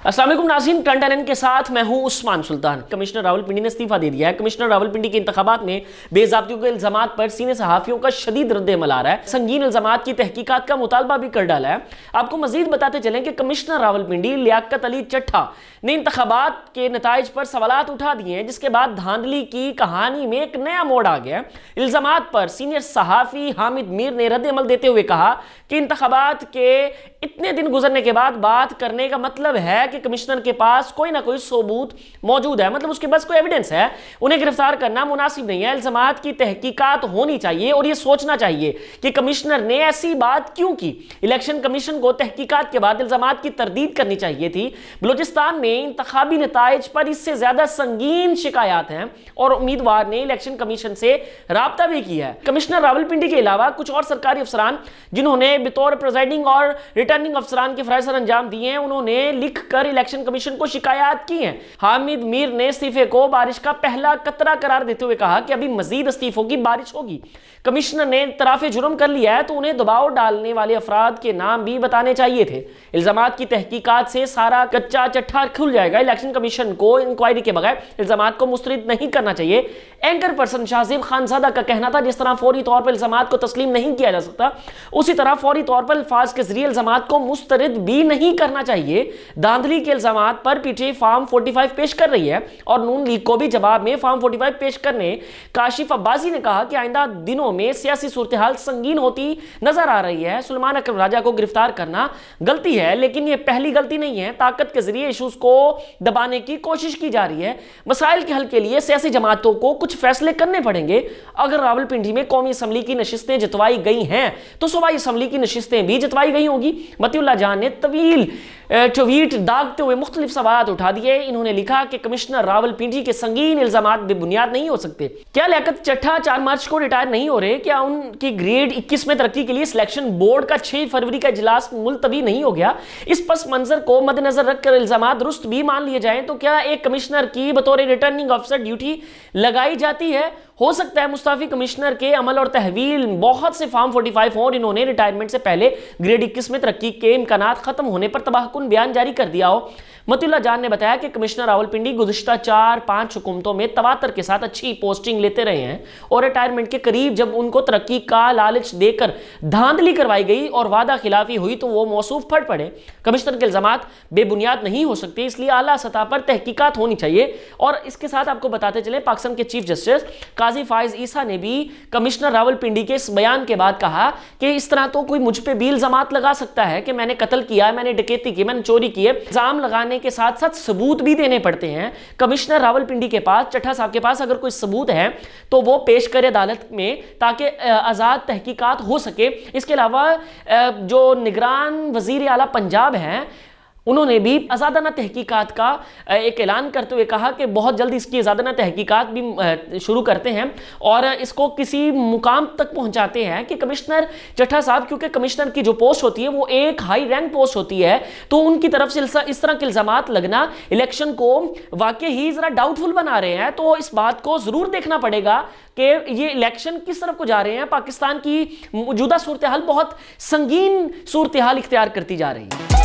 अस्सलाम वालेकुम नाज़रीन, टन के साथ मैं हूं उस्मान सुल्तान। कमिश्नर रावलपिंडी ने इस्तीफा दे दिया है। कमिश्नर रावलपिंडी के इंतखाबात में बेज़ाब्तियों के इल्जामात पर सीनियर सहाफ़ियों का शदीद रद्द-ए-अमल आ रहा है। संगीन इल्जामात की तहकीकात का मुतालबा भी कर डाला है। आपको मजीद बताते चलें कि कमिश्नर रावलपिंडी लियाकत अली चट्ठा ने इंतखाबात के नताइज पर सवालात उठा दिए हैं, जिसके बाद धांधली की कहानी में एक नया मोड़ आ गया। इल्जामात पर सीनियर सहाफ़ी हामिद मीर ने रद्द-ए-अमल देते हुए कहा कि इंतखाबात के इतने दिन गुजरने के बाद बात करने का मतलब है कि कमिश्नर के पास कोई ना कोई सबूत मौजूद है, मतलब उसके पास कोई एविडेंस है। उन्हें गिरफ्तार करना मुनासिब नहीं है। इल्जामात की तहकीकात होनी चाहिए और यह सोचना चाहिए कि कमिश्नर ने ऐसी बात क्यों की। इलेक्शन कमीशन को तहकीकात के बाद इल्जामात की तरदीद करनी चाहिए थी। बलूचिस्तान में इंतखाबी नताइज पर इससे ज्यादा संगीन शिकायत हैं और उम्मीदवार ने इलेक्शन कमीशन से राब्ता भी किया है। कमिश्नर रावलपिंडी के अलावा कुछ और सरकारी अफसरान जिन्होंने बतौर प्रिजाइडिंग और रिटर्निंग अफसरान के फराइज अंजाम दिए हैं, उन्होंने लिखकर इलेक्शन कमीशन को शिकायत की है। हामिद मीर ने इस्तीफे को बारिश का पहला कतरा करार देते हुए कहा कि अभी मजीद इस्तीफों की बारिश होगी। कमिश्नर ने तराफे जुर्म कर लिया है तो उन्हें दबाव डालने वाले अफराद के नाम भी बताने चाहिए थे। इल्जामात की तहकीकात से सारा कच्चा चट्ठा खुल जाएगा। इलेक्शन कमीशन को इंक्वायरी के बगैर इल्जामात को मुस्तरद नहीं करना चाहिए। एंकर पर्सन शाहजेब खानजादा का कहना था, जिस तरह फौरी तौर पर इल्जामात को तस्लीम नहीं किया जा सकता, उसी तरह फौरी तौर पर अल्फाज के जरिए इल्जामात को मुस्तरद भी नहीं करना चाहिए। धांधली के इल्जामात पर पीटीआई फॉर्म 45 पेश कर रही है और नून लीग को भी जवाब में फॉर्म 45 पेश करने काशिफ अब्बासी ने कहा कि आइंदा दिनों में सियासी सूरत-ए-हाल संगीन होती नजर आ रही है। सुलेमान अकरम राजा को गिरफ्तार करना गलती है, लेकिन यह पहली गलती नहीं है। ताकत के जरिए इशूज को दबाने की कोशिश की जा रही है। मसाइल के हल के लिए सियासी जमातों को कुछ फैसले करने पड़ेंगे। अगर रावलपिंडी में कौमी असम्बली की नशिस्तें जितवाई गई हैं तो सूबाई असम्बली की नशिस्तें भी जितवाई गई होगी। मतीउल्लाह जान ने तवील ट्वीट दागते हुए मुख्तलिफ सवाल उठा दिए। इन्होंने लिखा कि कमिश्नर रावलपिंडी के संगीन इल्जामात बेबुनियाद नहीं हो सकते। क्या लियाकत चट्ठा 4 मार्च को रिटायर नहीं हो रहे? क्या उनकी ग्रेड 21 में तरक्की के लिए सिलेक्शन बोर्ड का 6 फरवरी का इजलास मुलतवी नहीं हो गया? इस पस मंजर को मद्देनजर रखकर इल्जामात दुरुस्त भी मान लिए जाएं तो क्या एक कमिश्नर की बतौर रिटर्निंग अफसर ड्यूटी लगाई जाती है? हो सकता है मुस्ताफी कमिश्नर के अमल और तहवील बहुत से फॉर्म 45 और इन्होंने रिटायरमेंट से पहले ग्रेड 21 में तरक्की के इम्कानात खत्म होने पर तबाहकुन बयान जारी कर दिया हो। मतीउल्लाह जान ने बताया कि कमिश्नर रावलपिंडी गुज़िश्ता 4-5 हुकूमतों में तवातर के साथ अच्छी पोस्टिंग लेते रहे हैं और रिटायरमेंट के करीब जब उनको तरक्की का लालच देकर धांधली करवाई गई और वादा खिलाफी हुई तो वो मौसूफ फट पड़े। कमिश्नर के इल्जामात बेबुनियाद नहीं हो सकते, इसलिए आला सतह पर तहकीकात होनी चाहिए। और इसके साथ आपको बताते चले, पाकिस्तान के चीफ जस्टिस काजी फाइज ईसा ने भी कमिश्नर रावलपिंडी के इस बयान के बाद कहा कि इस तरह तो कोई मुझ पे भी इल्जामात लगा सकता है कि मैंने कत्ल किया, मैंने डकैती की, मैंने चोरी की है। इल्जाम लगाने के साथ साथ सबूत भी देने पड़ते हैं। कमिश्नर रावलपिंडी के पास, चट्ठा साहब के पास अगर कोई सबूत है तो वो पेश करे अदालत में ताकि आजाद तहकीकात हो सके। इसके अलावा जो निगरान वजीर आला पंजाब हैं, उन्होंने भी आज़ादाना तहकीकात का एक ऐलान करते हुए कहा कि बहुत जल्द इसकी आज़ादाना तहकीकात भी शुरू करते हैं और इसको किसी मुकाम तक पहुंचाते हैं कि कमिश्नर चट्ठा साहब, क्योंकि कमिश्नर की जो पोस्ट होती है वो एक हाई रैंक पोस्ट होती है, तो उनकी तरफ से इस तरह के इल्जामात लगना इलेक्शन को वाकई ही ज़रा डाउटफुल बना रहे हैं। तो इस बात को ज़रूर देखना पड़ेगा कि ये इलेक्शन किस तरफ को जा रहे हैं। पाकिस्तान की मौजूदा सूरत हाल बहुत संगीन सूरत हाल इख्तियार करती जा रही है।